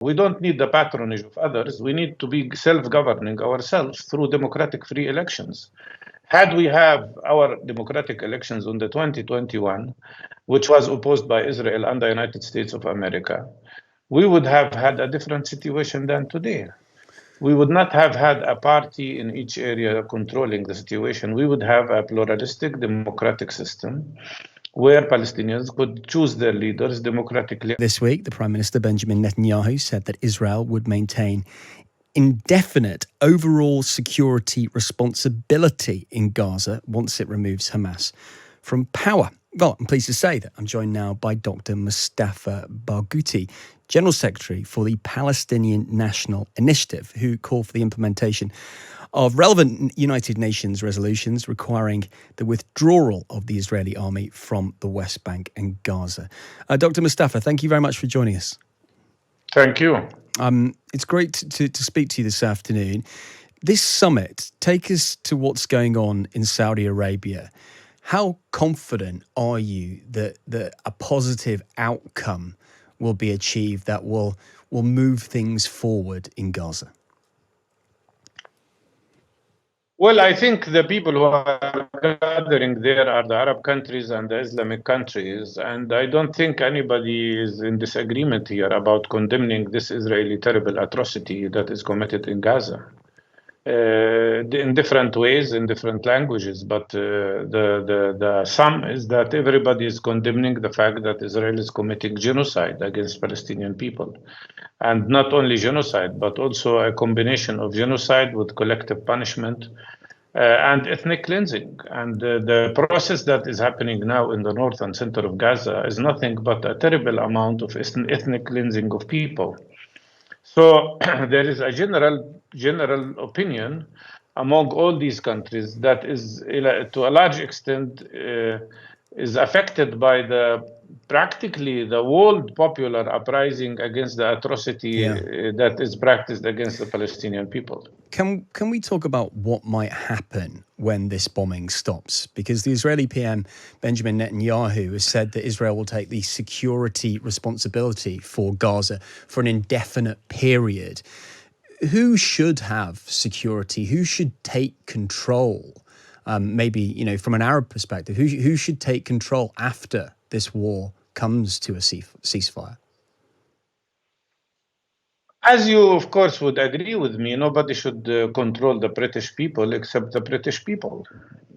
We don't need the patronage of others. We need to be self-governing ourselves through democratic free elections. Had we have our democratic elections on the 2021, which was opposed by Israel and the United States of America, we would have had a different situation than today. We would not have had a party in each area controlling the situation. We would have a pluralistic democratic system where Palestinians could choose their leaders democratically. This week, the Prime Minister Benjamin Netanyahu said that Israel would maintain indefinite overall security responsibility in Gaza once it removes Hamas from power. Well, I'm pleased to say that I'm joined now by Dr Mustafa Barghouti, General Secretary for the Palestinian National Initiative, who called for the implementation of relevant United Nations resolutions requiring the withdrawal of the Israeli army from the West Bank and Gaza. Dr Mustafa, thank you very much for joining us. Thank you. It's great to speak to you this afternoon. This summit, take us to what's going on in Saudi Arabia. How confident are you that a positive outcome will be achieved that will move things forward in Gaza? Well, I think the people who are gathering there are the Arab countries and the Islamic countries, and I don't think anybody is in disagreement here about condemning this Israeli terrible atrocity that is committed in Gaza. In different ways, in different languages, but the sum is that everybody is condemning the fact that Israel is committing genocide against Palestinian people. And not only genocide, but also a combination of genocide with collective punishment and ethnic cleansing. And the process that is happening now in the north and center of Gaza is nothing but a terrible amount of ethnic cleansing of people. So there is a general opinion among all these countries that is, to a large extent, is affected by practically the world popular uprising against the atrocity that is practiced against the Palestinian people. Can we talk about what might happen when this bombing stops? Because the Israeli PM, Benjamin Netanyahu, has said that Israel will take the security responsibility for Gaza for an indefinite period. Who should have security? Who should take control? Maybe, from an Arab perspective, who should take control after this war comes to a ceasefire? As you, of course, would agree with me, nobody should control the British people except the British people.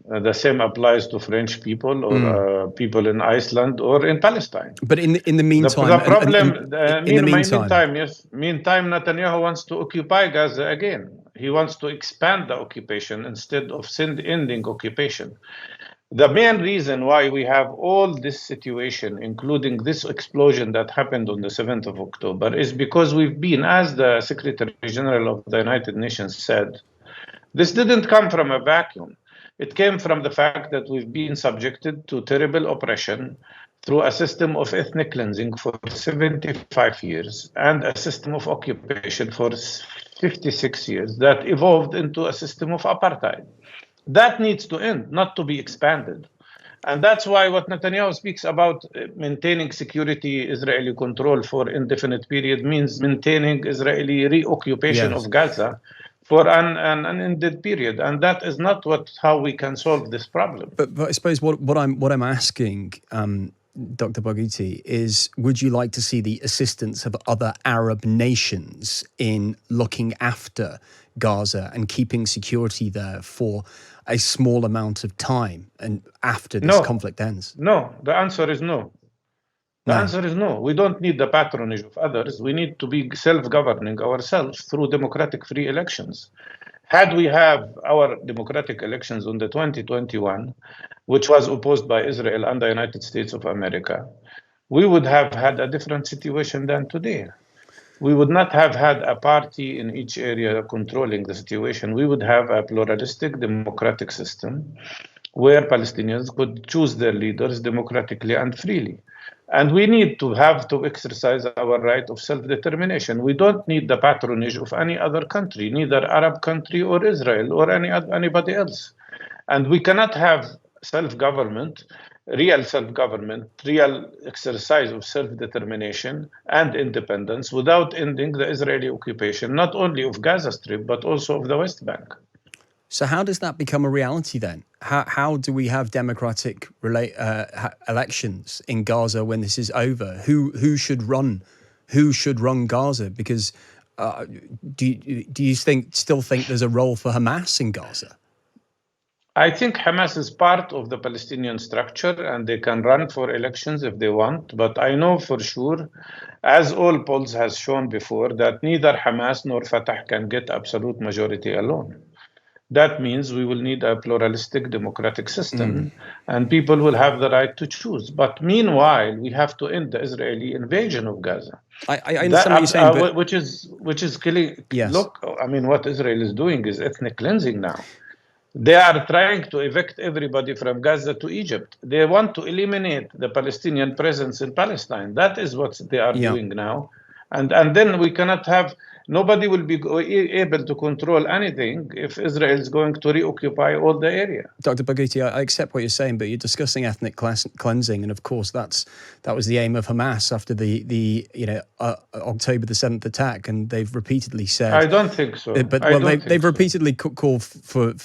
The same applies to French people or people in Iceland or in Palestine. But in the meantime, the problem, meantime, Netanyahu wants to occupy Gaza again. He wants to expand the occupation instead of ending occupation. The main reason why we have all this situation, including this explosion that happened on the 7th of October, is because we've been, as the Secretary General of the United Nations said, this didn't come from a vacuum. It came from the fact that we've been subjected to terrible oppression through a system of ethnic cleansing for 75 years and a system of occupation for 56 years that evolved into a system of apartheid. That needs to end, not to be expanded. And that's why what Netanyahu speaks about maintaining security Israeli control for indefinite period means maintaining Israeli reoccupation of Gaza for an unended period. And that is not how we can solve this problem. But I suppose what I'm asking, Dr. Barghouti, is would you like to see the assistance of other Arab nations in looking after Gaza and keeping security there for a small amount of time and after this conflict ends? No, the answer is no. The answer is no. We don't need the patronage of others. We need to be self-governing ourselves through democratic free elections. Had we have our democratic elections on the 2021, which was opposed by Israel and the United States of America, we would have had a different situation than today. We would not have had a party in each area controlling the situation. We would have a pluralistic democratic system where Palestinians could choose their leaders democratically and freely. And we need to exercise our right of self-determination. We don't need the patronage of any other country, neither Arab country or Israel or anybody else. And we cannot have self-government real self-government, real exercise of self-determination and independence without ending the Israeli occupation, not only of Gaza Strip, but also of the West Bank. So how does that become a reality then? How do we have democratic elections in Gaza when this is over? Who should run Gaza? Because do you still think there's a role for Hamas in Gaza? I think Hamas is part of the Palestinian structure and they can run for elections if they want. But I know for sure, as all polls has shown before, that neither Hamas nor Fatah can get absolute majority alone. That means we will need a pluralistic democratic system and people will have the right to choose. But meanwhile, we have to end the Israeli invasion of Gaza. I understand what you're saying, but which is killing. Yes. Look, I mean, what Israel is doing is ethnic cleansing now. They are trying to evict everybody from Gaza to Egypt. They want to eliminate the Palestinian presence in Palestine. That is what they are doing now. And then we cannot have, nobody will be able to control anything if Israel is going to reoccupy all the area. Dr. Barghouti, I accept what you're saying, but you're discussing ethnic cleansing, and of course that was the aim of Hamas after the October the 7th attack, and they've repeatedly said. I don't think so. But they've repeatedly called for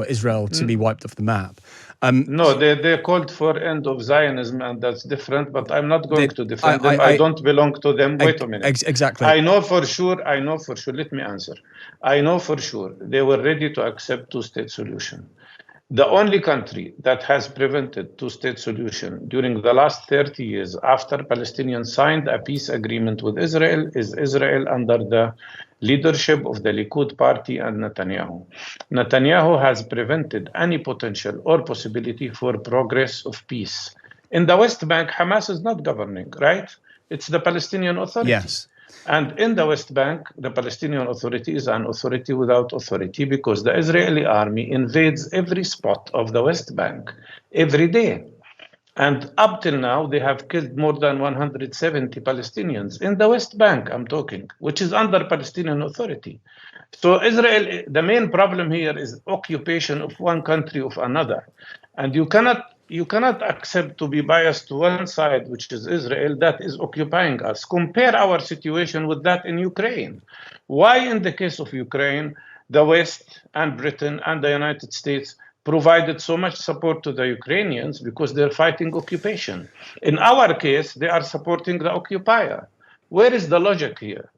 Israel to be wiped off the map. No, they called for end of Zionism, and that's different. But I'm not going to defend them. I don't belong to them. Wait a minute. Exactly. I know for sure. Let me answer. I know for sure they were ready to accept two-state solution. The only country that has prevented two-state solution during the last 30 years after Palestinians signed a peace agreement with Israel is Israel under the leadership of the Likud party and Netanyahu. Netanyahu has prevented any potential or possibility for progress of peace. In the West Bank, Hamas is not governing, right? It's the Palestinian Authority. Yes. And in the West Bank, the Palestinian Authority is an authority without authority because the Israeli army invades every spot of the West Bank every day. And up till now, they have killed more than 170 Palestinians in the West Bank, I'm talking, which is under Palestinian Authority. So Israel, the main problem here is occupation of one country of another. And you cannot accept to be biased to one side, which is Israel, that is occupying us. Compare our situation with that in Ukraine. Why, in the case of Ukraine, the West and Britain and the United States provided so much support to the Ukrainians? Because they're fighting occupation. In our case, they are supporting the occupier. Where is the logic here?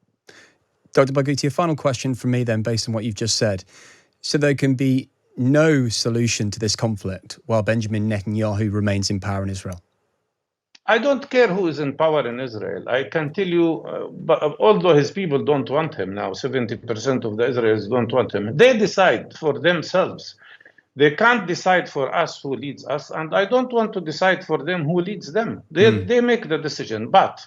Dr. Barghouti, a final question from me then, based on what you've just said. So there can be no solution to this conflict while Benjamin Netanyahu remains in power in Israel? I don't care who is in power in Israel. I can tell you, but although his people don't want him now, 70% of the Israelis don't want him, they decide for themselves. They can't decide for us who leads us, and I don't want to decide for them who leads them. They make the decision, but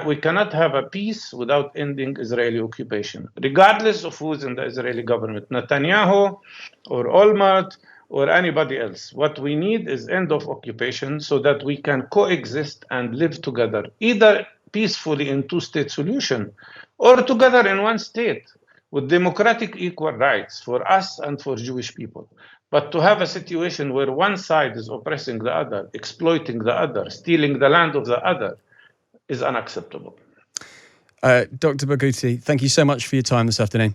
we cannot have a peace without ending Israeli occupation, regardless of who is in the Israeli government, Netanyahu or Olmert or anybody else. What we need is end of occupation so that we can coexist and live together, either peacefully in two-state solution or together in one state with democratic equal rights for us and for Jewish people. But to have a situation where one side is oppressing the other, exploiting the other, stealing the land of the other, is unacceptable. Dr. Barghouti, thank you so much for your time this afternoon.